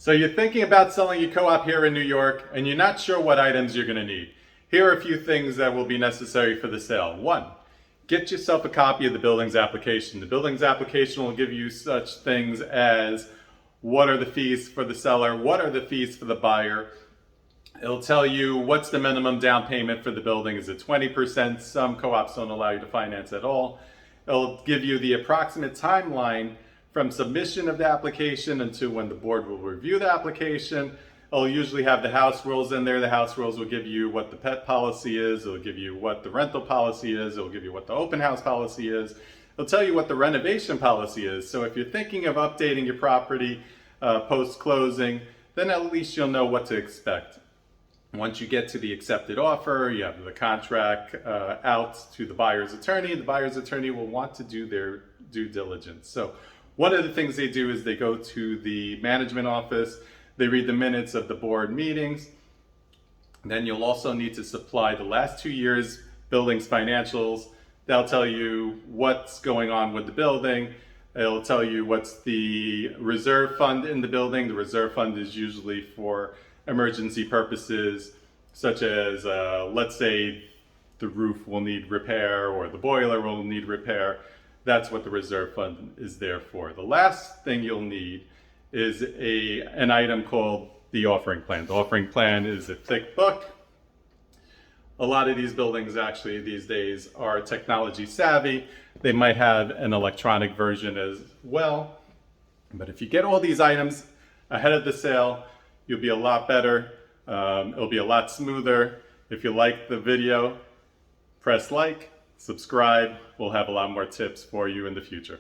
So you're thinking about selling your co-op here in New York and you're not sure what items you're going to need. Here are a few things that will be necessary for the sale. One, get yourself a copy of the building's application. The building's application will give you such things as what are the fees for the seller, what are the fees for the buyer. It'll tell you what's the minimum down payment for the building. Is it 20%? Some co-ops don't allow you to finance at all. It'll give you the approximate timeline from submission of the application until when the board will review the application. It'll usually have the house rules in there. The house rules will give you what the pet policy is. It'll give you what the rental policy is. It'll give you what the open house policy is. It'll tell you what the renovation policy is. So if you're thinking of updating your property post-closing, then at least you'll know what to expect. Once you get to the accepted offer, you have the contract out to the buyer's attorney. The buyer's attorney will want to do their due diligence. So one of the things they do is they go to the management office, they read the minutes of the board meetings. Then you'll also need to supply the last 2 years building's financials. They'll tell you what's going on with the building. It'll tell you what's the reserve fund in the building. The reserve fund is usually for emergency purposes, such as let's say the roof will need repair or the boiler will need repair. That's what the reserve fund is there for. The last thing you'll need is an item called the offering plan. The offering plan is a thick book. A lot of these buildings actually these days are technology savvy. They might have an electronic version as well. But if you get all these items ahead of the sale, you'll be a lot better. It'll be a lot smoother. If you like the video, press like, subscribe. We'll have a lot more tips for you in the future.